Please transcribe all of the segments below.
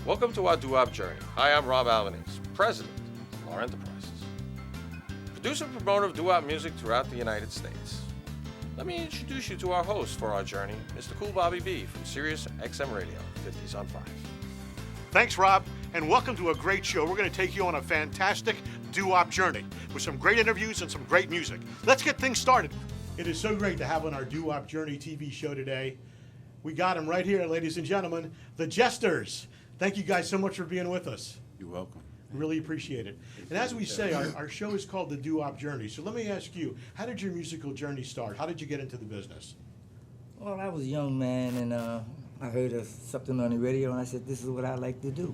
Welcome to our Doo Wop Journey. Hi, I'm Rob Albanese, president of our Enterprises. Producer and promoter of doo wop music throughout the United States. Let me introduce you to our host for our journey, Mr. Cool Bobby B from Sirius XM Radio, 50s on 5. Thanks, Rob, and welcome to a great show. We're going to take you on a fantastic Doo Wop journey with some great interviews and some great music. Let's get things started. It is so great to have on our Doo Wop Journey TV show today. We got them right here, ladies and gentlemen, the Jesters. Thank you guys so much for being with us. You're welcome. Really appreciate it. And as we say, our show is called the Doo Wop Journey. So let me ask you, how did your musical journey start? How did you get into the business? Well, I was a young man, and I heard of something on the radio, and I said, this is what I like to do.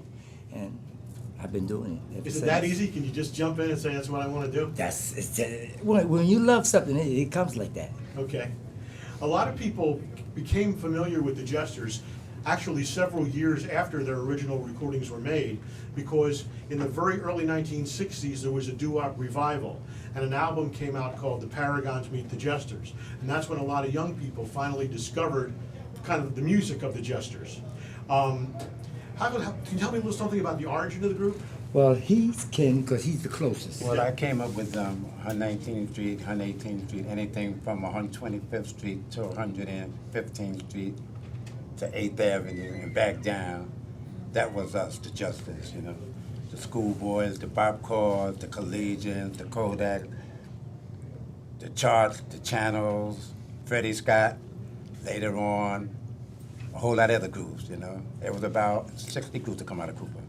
And I've been doing it ever Is it since. that easy? Can you just jump in and say, that's what I want to do? When you love something, it comes like that. Okay. A lot of people became familiar with the Jesters actually several years after their original recordings were made, because in the very early 1960s there was a doo-wop revival, and an album came out called The Paragons Meet the Jesters, and that's when a lot of young people finally discovered kind of the music of the Jesters. Can you tell me something about the origin of the group? Well, he's king because he's the closest. Well, I came up with 119th Street, 118th Street, anything from 125th Street to 115th Street to 8th Avenue and back down. That was us, the Jesters, you know. The schoolboys, the bop cars, the collegians, the Kodak, the charts, the channels, Freddie Scott, later on, a whole lot of other groups, you know. There was about 60 groups to come out of Cooper.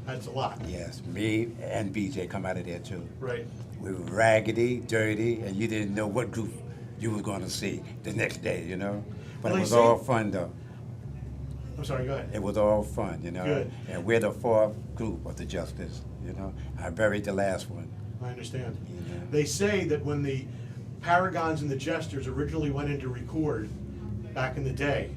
That's a lot. Yes, me and BJ come out of there too. Right. We were raggedy, dirty, and you didn't know what group you was going to see the next day, you know. But Well, it was all fun though. I'm sorry, go ahead. It was all fun, you know. Good. And we're the fourth group of the Jesters, you know. I buried the last one. I understand. Yeah. They say that when the Paragons and the Jesters originally went in to record back in the day,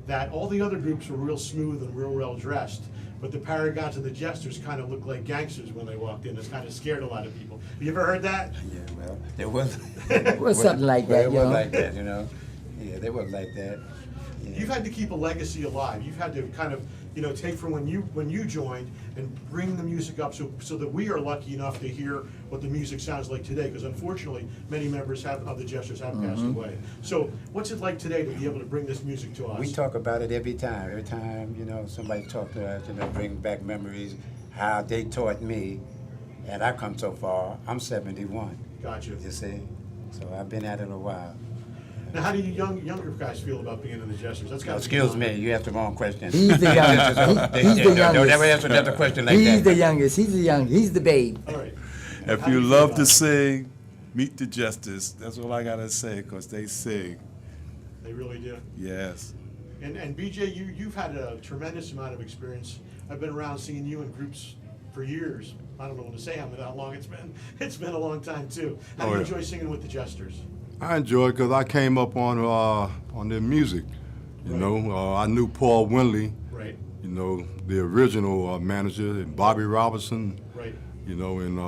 that all the other groups were real smooth and real well dressed, but the Paragons and the Jesters kind of looked like gangsters when they walked in. It kind of scared a lot of people. Have you ever heard that? Yeah, well, there was. It was something like that, It you was know. like that, you know. Yeah, they was like that. Yeah. You've had to keep a legacy alive. You've had to kind of, you know, take from when you joined and bring the music up so that we are lucky enough to hear what the music sounds like today, because unfortunately many members of the Jesters have passed away. So what's it like today to be able to bring this music to us? We talk about it every time. Every time, you know, somebody talk to us, you know, bring back memories, how they taught me. And I've come so far. I'm 71. Gotcha. You see? So I've been at it a while. Now, how do you younger guys feel about being in the Jesters? That's gotta be Excuse fun. me, you asked the wrong question. He's the youngest. He's the Don't youngest. ever answer another question like that. He's the youngest. He's the young. He's the babe. All right. If How do you feel love about to it? sing, meet the Jesters. That's all I gotta say, because they sing. They really do. Yes. And BJ, you've had a tremendous amount of experience. I've been around seeing you in groups for years. I don't know what to say how long it's been. It's been a long time too. How do you Oh, yeah. enjoy singing with the Jesters? I enjoy it because I came up on their music. You Right. know, I knew Paul Winley, Right. you know, the original manager, and Bobby Robertson, Right. you know, and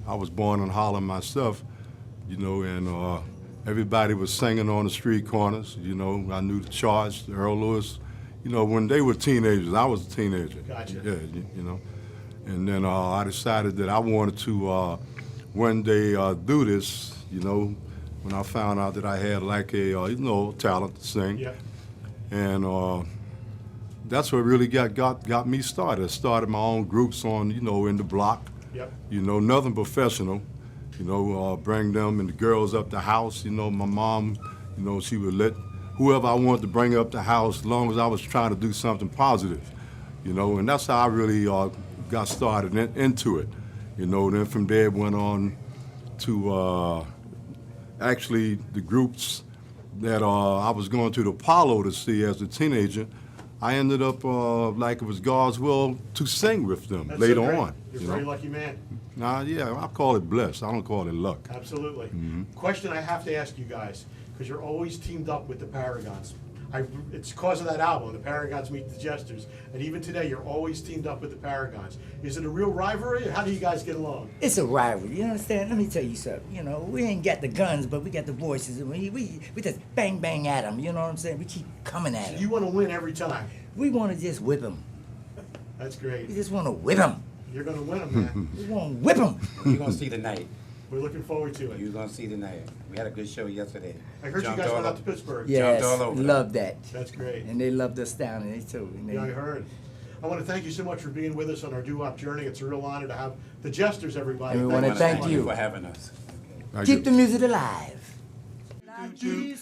I was born in Harlem myself, you know, and everybody was singing on the street corners. You know, I knew the Charge, Earl Lewis. You know, when they were teenagers, I was a teenager. Gotcha. Yeah, you know. And then I decided that I wanted to one day do this, you know, when I found out that I had like a, you know, talent to sing. Yeah. And that's what really got me started. I started my own groups on, you know, in the block. Yep. You know, nothing professional. You know, bring them and the girls up the house. You know, my mom, you know, she would let whoever I wanted to bring up the house as long as I was trying to do something positive. You know, and that's how I really got started into it. You know, then from there it went on to actually the groups that I was going to the Apollo to see as a teenager. I ended up, like it was God's will, to sing with them That's later so great. on. You're a you very know? lucky man. Nah, yeah, I call it blessed. I don't call it luck. Absolutely. Mm-hmm. Question I have to ask you guys, because you're always teamed up with the Paragons. It's because of that album, The Paragons Meet the Jesters, and even today you're always teamed up with the Paragons. Is it a real rivalry, or how do you guys get along? It's a rivalry. You understand? Let me tell you something. You know, we ain't got the guns, but we got the voices, and we just bang bang at them. You know what I'm saying? We keep coming at them. You want to win every time. We want to just whip them. That's great. We just want to whip them. You're going to win them, man. We want to whip them. You're gonna see tonight. We're looking forward to it. You're gonna see tonight. We had a good show yesterday. I heard you guys went out to Pittsburgh. Yes, all over. love that. That's great. And they loved us down there too. And they, Yeah, I heard. I want to thank you so much for being with us on our Doo Wop Journey. It's a real honor to have the Jesters, everybody. And we wanna so thank much. you. for having us. Thank keep you. the music alive. I know you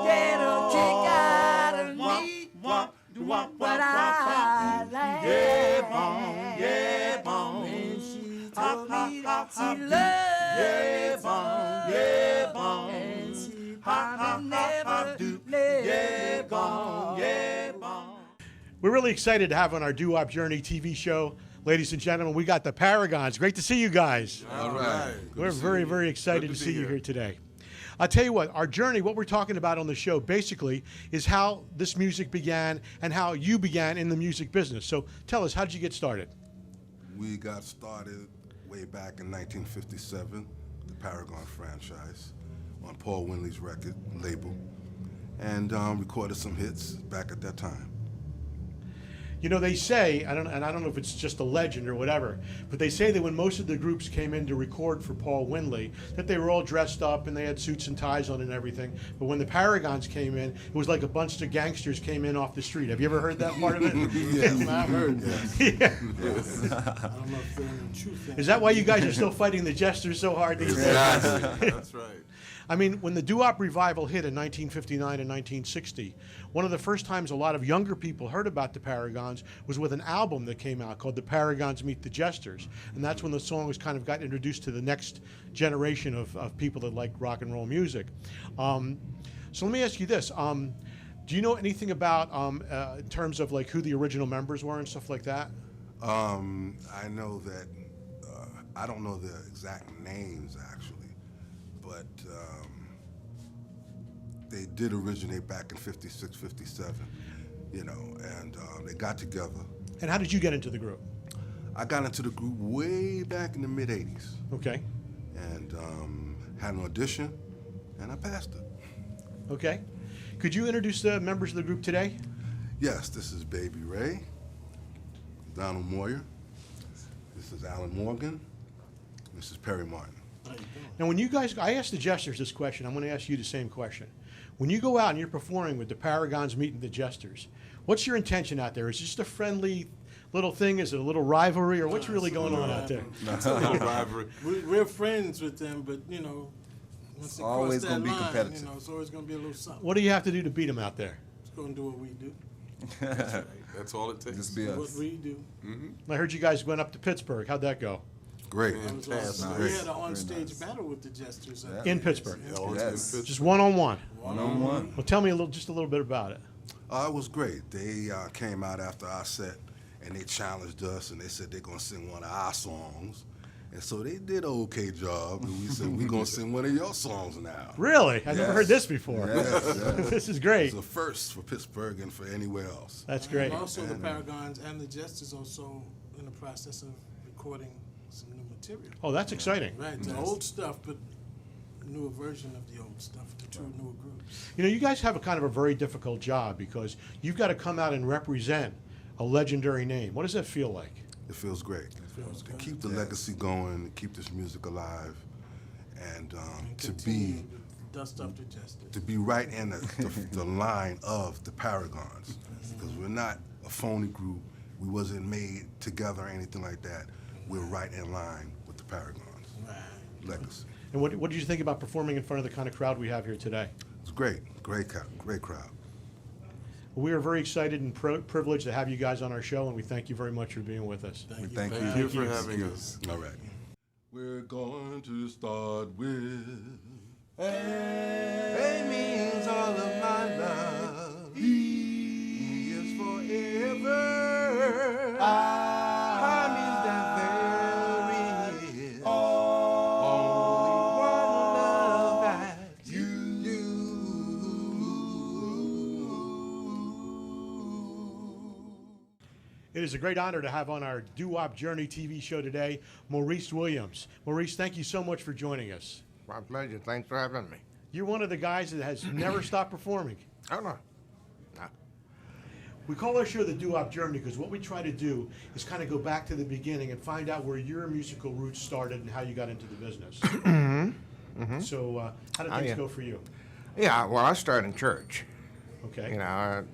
get a kick out of me, but I like when she told me that she loved me, and she promised never let go. We're really excited to have on our Doo Wop Journey TV show. Ladies and gentlemen, we got the Paragons. Great to see you guys. All right. We're very, very excited to see you here today. I'll tell you what, our journey, what we're talking about on the show, basically, is how this music began and how you began in the music business. So tell us, how did you get started? We got started way back in 1957, the Paragon franchise, on Paul Winley's record label, and recorded some hits back at that time. You know, they say, I don't know if it's just a legend or whatever, but they say that when most of the groups came in to record for Paul Winley, that they were all dressed up and they had suits and ties on and everything. But when the Paragons came in, it was like a bunch of gangsters came in off the street. Have you ever heard that part of it? Yes, I've heard that. Yeah. Yes. I don't know if they're in the truth. Is that why you guys are still fighting the Jesters so hard these days? That's right. I mean, when the doo-wop revival hit in 1959 and 1960, one of the first times a lot of younger people heard about the Paragons was with an album that came out called The Paragons Meet the Jesters. And that's when the song was kind of got introduced to the next generation of people that like rock and roll music. So let me ask you this. Do you know anything about, in terms of like who the original members were and stuff like that? I know that, I don't know the exact names actually, but they did originate back in 56, 57, you know, and they got together. And how did you get into the group? I got into the group way back in the mid-'80s Okay. and had an audition, and I passed it. Okay. Could you introduce the members of the group today? Yes, this is Baby Ray, Donald Moyer, this is Alan Morgan, this is Perry Martin. Now, when you guys, I asked the Jesters this question. I'm going to ask you the same question. When you go out and you're performing with the Paragons meeting the Jesters, what's your intention out there? Is it just a friendly little thing? Is it a little rivalry, or what's really going on out there? It's a little rivalry. We're friends with them, but you know, once they Always cross that gonna be line, competitive. you know, it's always gonna be a little something. What do you have to do to beat them out there? Just gonna do what we do. That's all it takes. Just be What us. we do. I heard you guys went up to Pittsburgh. How'd that go? Great. That was awesome. We had an on-stage battle with the Jesters. In Pittsburgh. Yes. Just one-on-one. One-on-one. Well, tell me just a little bit about it. It was great. They came out after our set and they challenged us and they said they're gonna sing one of our songs. And so they did an okay job, and we said, we're going to sing one of your songs now. Really? I've never Yes. heard this before. Yes, yes. This is great. It's a first for Pittsburgh and for anywhere else. That's great. And also, the Paragons and the Jesters also in the process of recording some new material. Oh, that's exciting. Right, the old stuff, but a newer version of the old stuff, the two newer groups. You know, you guys have a kind of a very difficult job because you've got to come out and represent a legendary name. What does that feel like? It feels great. To keep the legacy going, to keep this music alive, and to be Dust up the Jesters. to be right in the line of the Paragons, because we're not a phony group. We wasn't made together or anything like that. We're right in line with the Paragons legacy. And what did you think about performing in front of the kind of crowd we have here today? It's great, great crowd. We are very excited and privileged to have you guys on our show, and we thank you very much for being with us. Thank you. Thank you for having us. All right. We're going to start with A means all of my love. E is forever. I means that there is only one love that's you. It is a great honor to have on our Doo Wop Journey TV show today, Maurice Williams. Maurice, thank you so much for joining us. My pleasure. Thanks for having me. You're one of the guys that has never stopped performing. Oh, no. No. We call our show the Doo Wop Journey because what we try to do is kind of go back to the beginning and find out where your musical roots started and how you got into the business. So, how did things go for you? Yeah, well, I started in church. Okay. You know,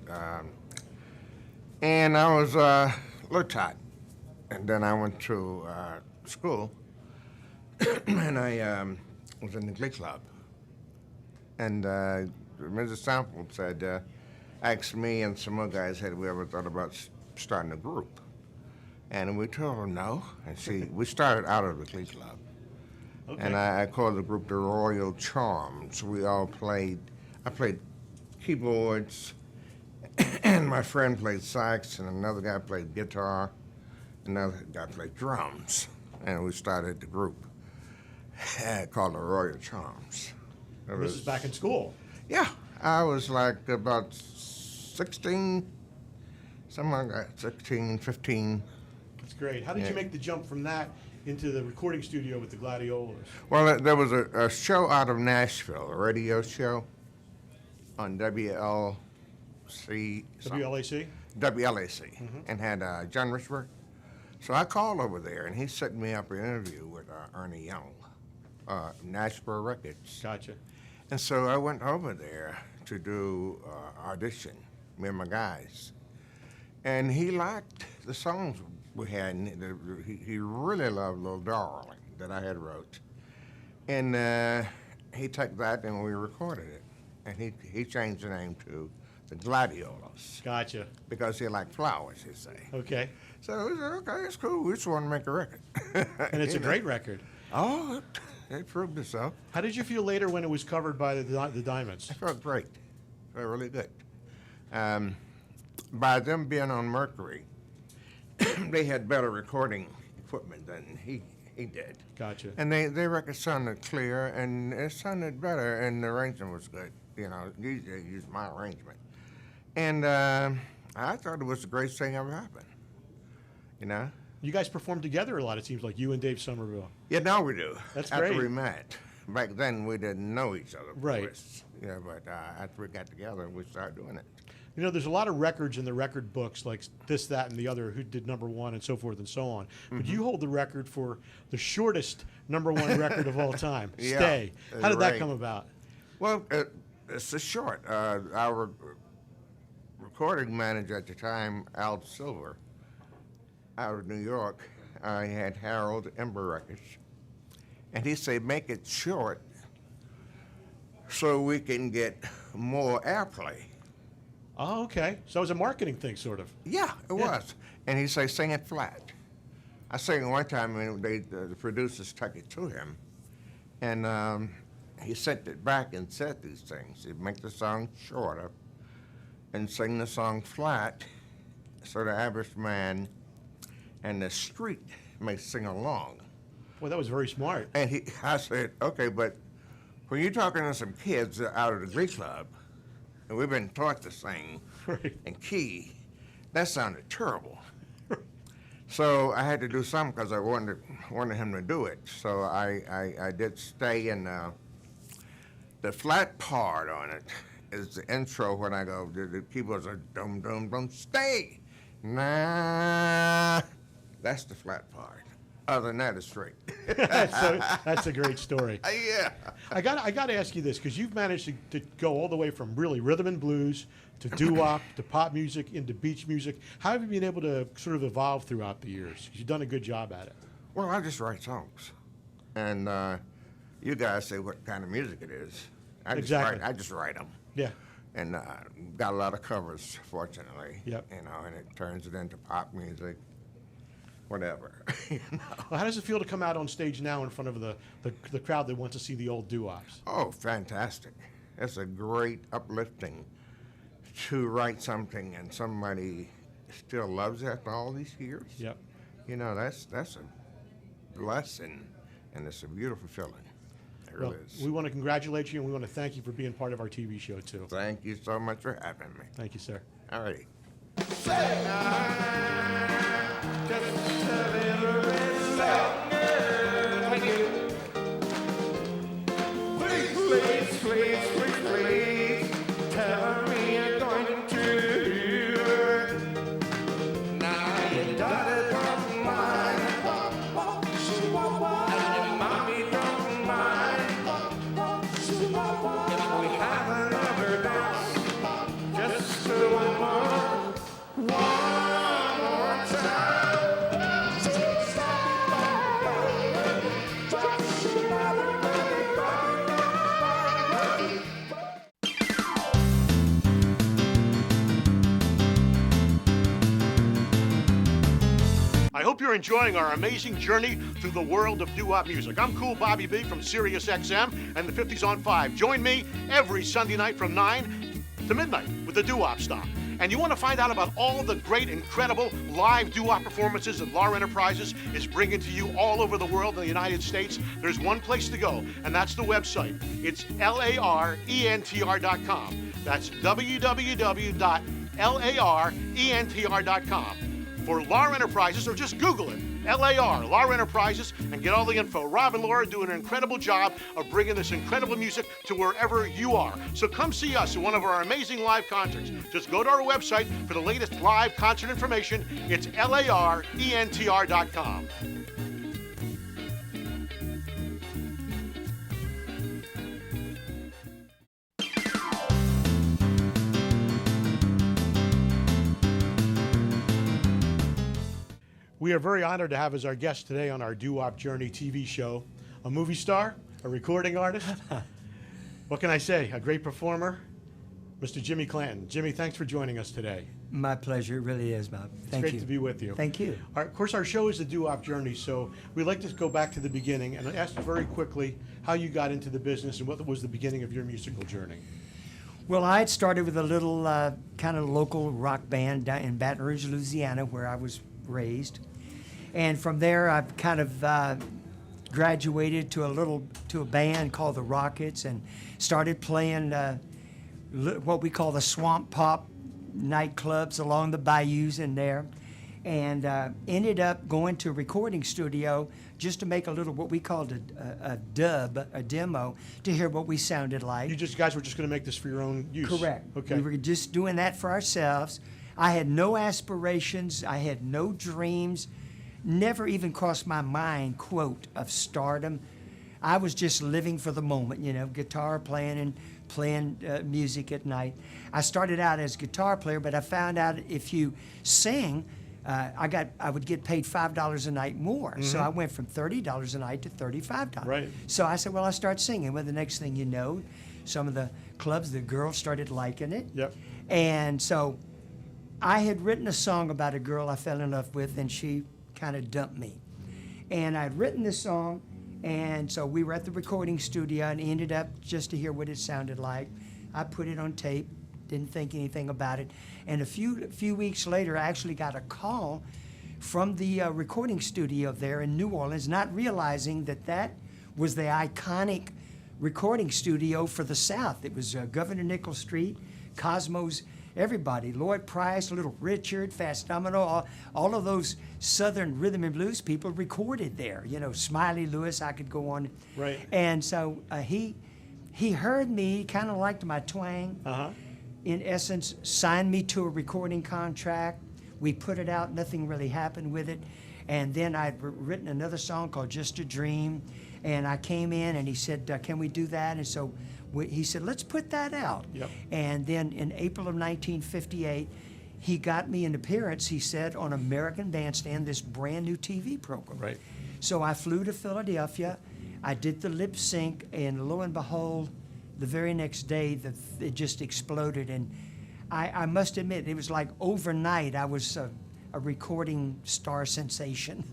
and I was a little taught. And then I went to school, and I was in the Glee Club. And Mrs. Sample said, asked me and some other guys, had we ever thought about starting a group? And we told her no. And we started out of the Glee Club. Okay. And I called the group the Royal Charms. We all played, I played keyboards, and my friend played sax, and another guy played guitar, another guy played drums. And we started the group called the Royal Charms. This is back in school. Yeah, I was like about 16, something like that, 16, 15. That's great. How did Yeah. you make the jump from that into the recording studio with the Gladiolas? Well, there was a show out of Nashville, a radio show on WLC, WLAC? WLAC, and had John Richburg. So I called over there, and he set me up an interview with Ernie Young, Nashville Records. Gotcha. And so I went over there to do audition, me and my guys. And he liked the songs we had. And he really loved Little Darling that I had wrote. And he took that and we recorded it. And he changed the name to the Gladiolas Gotcha. because he liked flowers, he say. Okay. So we said, okay, it's cool. We just want to make a record. And it's You a know. great record. Oh, it proved itself. How did you feel later when it was covered by the Diamonds? I felt great. Felt really good. By them being on Mercury, they had better recording equipment than he did. Gotcha. And their record sounded clear, and it sounded better, and the arrangement was good. You know, usually I use my arrangement. And I thought it was the greatest thing ever happened. You know? You guys performed together a lot, it seems like, you and Dave Somerville. Yeah, now we do. That's after great. we met. Back then, we didn't know each other. of Right. course. Yeah, but after we got together, we started doing it. You know, there's a lot of records in the record books, like this, that, and the other, who did #1 and so forth and so on. But you hold the record for the shortest #1 record of all time, Yeah, Stay. How did that right. come about? Well, it's a short. Our recording manager at the time, Al Silver, out of New York, I had Harold Ember Records, and he said, make it short so we can get more airplay. Oh, okay. So it was a marketing thing, sort of. Yeah, it was. And he said, sing it flat. I sang it one time, and the producers took it to him, and he sent it back and said these things. He'd make the song shorter and sing the song flat so the average man and the street may sing along. Boy, that was very smart. And I said, okay, but when you're talking to some kids out of the Glee Club, and we've been taught to sing Right. and key, that sounded terrible. So I had to do something because I wanted him to do it. So I did Stay, and the flat part on it is the intro when I go, the keyboards are dum dum dum, stay, nah. That's the flat part. Other than that, it's straight. So that's a great story. Yeah. I got to ask you this, because you've managed to go all the way from really rhythm and blues to doo-wop to pop music into beach music. How have you been able to sort of evolve throughout the years? 'Cause you've done a good job at it. Well, I just write songs, and you guys say what kind of music it is. Exactly. I just write them, Yeah. and got a lot of covers, fortunately. Yep. You know, and it turns it into pop music, whatever. You know? Well, how does it feel to come out on stage now in front of the crowd that wants to see the old doo-wops? Oh, fantastic! It's a great uplifting to write something and somebody still loves it after all these years. Yep. You know, that's a blessing, and it's a beautiful feeling. It Well, really is. we want to congratulate you, and we want to thank you for being part of our TV show, too. Thank you so much for having me. Thank you, sir. All righty. Please, please, please, please, please, tell me I hope you're enjoying our amazing journey through the world of doo-wop music. I'm Cool Bobby B from Sirius XM and the 50s on 5. Join me every Sunday night from 9 to midnight with the doo-wop stop. And you want to find out about all the great, incredible live doo-wop performances that LAR Enterprises is bringing to you all over the world in the United States, there's one place to go, and that's the website. It's LARENTR.com. That's www.LARENTR.com. For LAR Enterprises, or just Google it, LAR Enterprises, and get all the info. Rob and Laura do an incredible job of bringing this incredible music to wherever you are. So come see us at one of our amazing live concerts. Just go to our website for the latest live concert information. It's LARENTR.com. We are very honored to have as our guest today on our Doo Wop Journey TV show a movie star, a recording artist. What can I say? A great performer, Mr. Jimmy Clanton. Jimmy, thanks for joining us today. My pleasure. It really is, Bob. Thank you. It's great to be with you. Thank you. Of course, our show is the Doo Wop Journey, so we'd like to go back to the beginning and ask very quickly how you got into the business and what was the beginning of your musical journey. Well, I had started with a little kind of local rock band down in Baton Rouge, Louisiana, where I was raised. And from there, I've kind of graduated to a band called the Rockets and started playing what we call the swamp pop nightclubs along the bayous in there, and ended up going to a recording studio just to make a little what we called a demo, to hear what we sounded like. You guys were just going to make this for your own use? Correct. Okay. We were just doing that for ourselves. I had no aspirations. I had no dreams. Never even crossed my mind, quote, of stardom. I was just living for the moment, you know, guitar playing and playing music at night. I started out as a guitar player, but I found out if you sing, I would get paid $5 a night more. Mm-hmm. So I went from $30 a night to $35. Right. So I said, well, I'll start singing. Well, the next thing you know, some of the clubs, the girls started liking it. Yep. And so I had written a song about a girl I fell in love with, and she kind of dumped me. And I'd written this song, and so we were at the recording studio and ended up just to hear what it sounded like. I put it on tape, didn't think anything about it. And a few weeks later, I actually got a call from the recording studio there in New Orleans, not realizing that that was the iconic recording studio for the South. It was Governor Nichols Street, Cosmos, everybody, Lloyd Price, Little Richard, Fast Domino, all of those Southern rhythm and blues people recorded there. You know, Smiley Lewis, I could go on. Right. And so he heard me, kind of liked my twang. Uh-huh. In essence, signed me to a recording contract. We put it out, nothing really happened with it. And then I'd written another song called Just a Dream. And I came in and he said, can we do that? And so he said, let's put that out. Yep. And then in April of 1958, he got me an appearance, he said, on American Bandstand, this brand new TV program. Right. So I flew to Philadelphia. I did the lip sync, and lo and behold, the very next day, it just exploded. And I must admit, it was like overnight, I was a recording star sensation.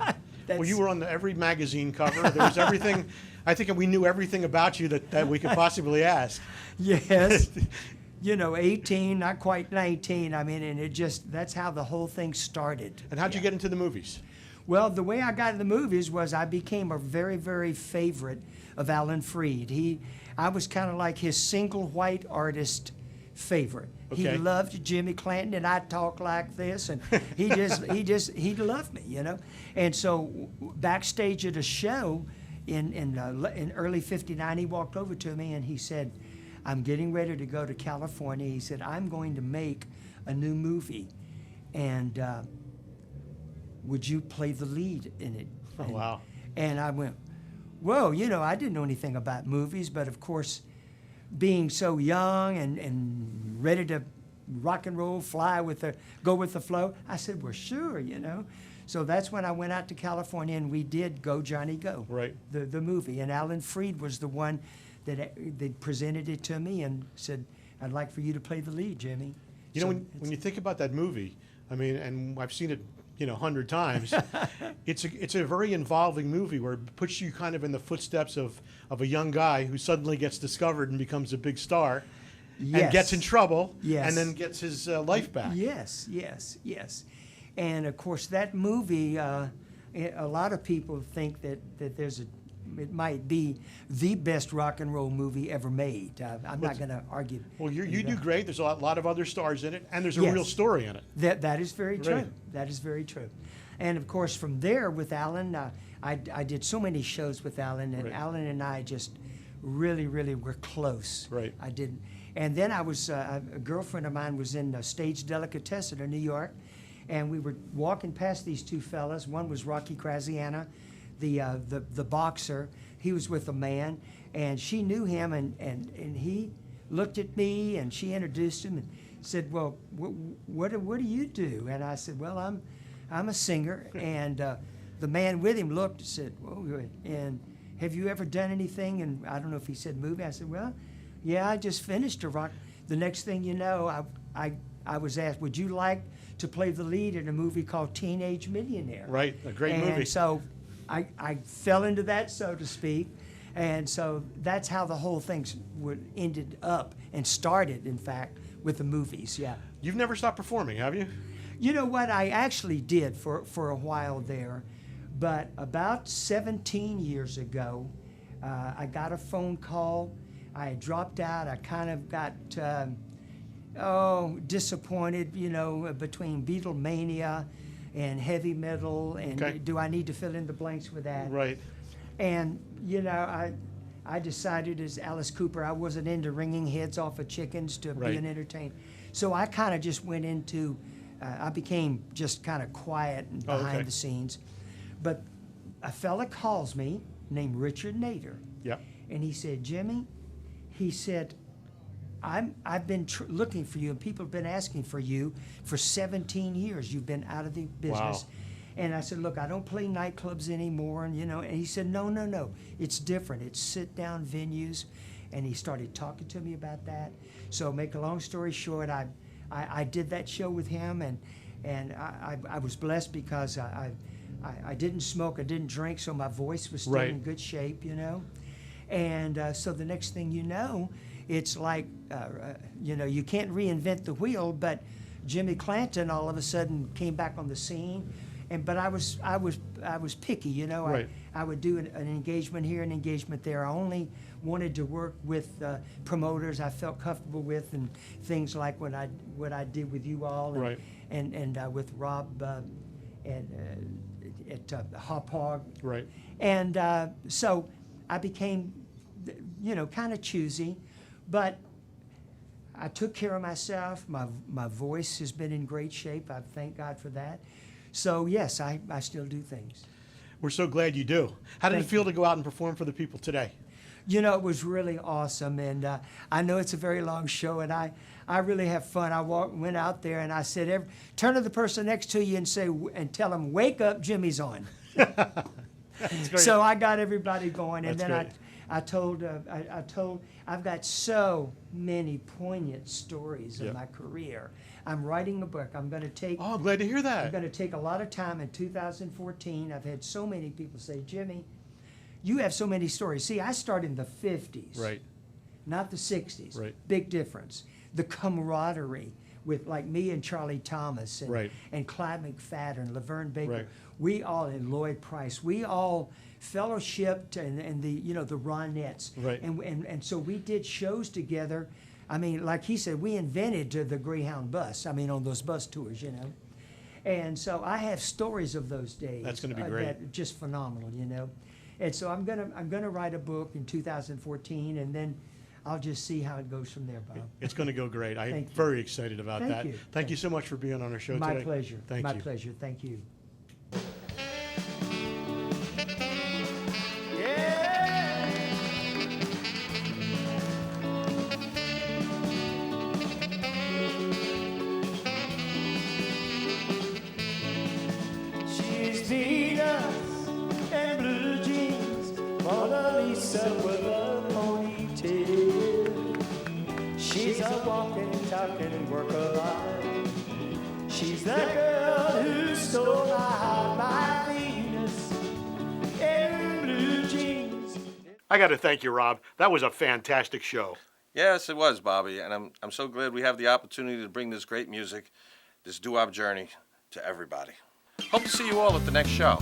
Well, you were on every magazine cover. There was everything. I think we knew everything about you that we could possibly ask. Yes. You know, 18, not quite 19. I mean, and that's how the whole thing started. And how'd you get into the movies? Well, the way I got in the movies was I became a very, very favorite of Alan Freed. I was kind of like his single white artist favorite. Okay. He loved Jimmy Clanton, and I talk like this, and he loved me, you know. And so backstage at a show in early '59, he walked over to me and he said, I'm getting ready to go to California. He said, I'm going to make a new movie, and would you play the lead in it? Oh, wow. And I went, whoa, you know, I didn't know anything about movies, but of course, being so young and ready to rock and roll, go with the flow, I said, well, sure, you know. So that's when I went out to California, and we did Go Johnny Go, right, the movie. And Alan Freed was the one that presented it to me and said, I'd like for you to play the lead, Jimmy. You know, when you think about that movie, I mean, and I've seen it, 100 times. It's a very involving movie where it puts you kind of in the footsteps of a young guy who suddenly gets discovered and becomes a big star, and gets in trouble, Yes. and then gets his life back. Yes. And of course, that movie, a lot of people think that it might be the best rock and roll movie ever made. I'm not going to argue. Well, you do great. There's a lot of other stars in it, and there's a Yes. real story in it. That is very true. Right. That is very true. And of course, from there with Alan, I did so many shows with Alan, and Right. Alan and I just really were close. Right. I did, and then I was a girlfriend of mine was in Stage Delicatessen in New York, and we were walking past these two fellas. One was Rocky Graziano, the boxer. He was with a man, and she knew him, and he looked at me, and she introduced him and said, "Well, what do you do?" And I said, "Well, I'm a singer." And the man with him looked and said, "Whoa, and have you ever done anything?" And I don't know if he said movie. I said, "Well, yeah, I just finished a rock." The next thing you know, I was asked, "Would you like to play the lead in a movie called Teenage Millionaire?" Right, a great movie. And so I fell into that, so to speak. And so that's how the whole thing ended up and started, in fact, with the movies, yeah. You've never stopped performing, have you? You know what? I actually did for a while there. But about 17 years ago, I got a phone call. I had dropped out. I kind of got, disappointed, between Beatlemania and heavy metal. And Okay. do I need to fill in the blanks with that? Right. And, I decided as Alice Cooper, I wasn't into wringing heads off of chickens to Right. be an entertainer. So I kind of just went into, I became just kind of quiet and Oh, behind okay. the scenes. But a fella calls me named Richard Nader. Yeah. And he said, "Jimmy," he said, I've been looking for you, and people have been asking for you for 17 years. You've been out of the business. Wow. And I said, "Look, I don't play nightclubs anymore." And and he said, No, it's different. It's sit-down venues. And he started talking to me about that. So make a long story short, I did that show with him, and I was blessed because I didn't smoke, I didn't drink, so my voice was still Right. in good shape, And so the next thing you know, it's like, you can't reinvent the wheel, but Jimmy Clanton all of a sudden came back on the scene. But I was picky, Right. I would do an engagement here, an engagement there. I only wanted to work with promoters I felt comfortable with, and things like what I did with you all, Right. and with Rob at Hop Hog. Right. And so I became, kind of choosy, but I took care of myself. My voice has been in great shape. I thank God for that. So yes, I still do things. We're so glad you do. How did it Thank feel to go out and perform for the people today? It was really awesome, and I know it's a very long show, and I really have fun. I went out there and I said, turn to the person next to you and tell them, "Wake up, Jimmy's on." That's great. So I got everybody going, and That's then great. I told I've got so many poignant stories of Yeah. my career. I'm writing a book. I'm going to take. Oh, I'm glad to hear I'm that. going to take a lot of time in 2014. I've had so many people say, "Jimmy, you have so many stories." See, I started in the 50s, Right. not the 60s. Right. Big difference. The camaraderie with like me and Charlie Thomas and, Right. and Clyde McFadden, Laverne Baker. Right. We all, and Lloyd Price, we all fellowshipped and the the Ronettes. Right. And so we did shows together. I mean, like he said, we invented the Greyhound bus. I mean, on those bus tours, And so I have stories of those days. That's gonna be great. That are just phenomenal, And so I'm gonna write a book in 2014, and then I'll just see how it goes from there, Bob. It's going to go great. I'm Thank you. very excited about Thank that. you. Thank you so much for being on our show My today. pleasure. Thank My you. pleasure. Thank you. She's Venus and blue jeans, Mona Lisa with a ponytail. She's a walking, talking work of art. She's that girl who's stole my heart, my Venus, in blue jeans. I got to thank you, Rob. That was a fantastic show. Yes, it was, Bobby, and I'm so glad we have the opportunity to bring this great music, this doo-wop journey, to everybody. Hope to see you all at the next show.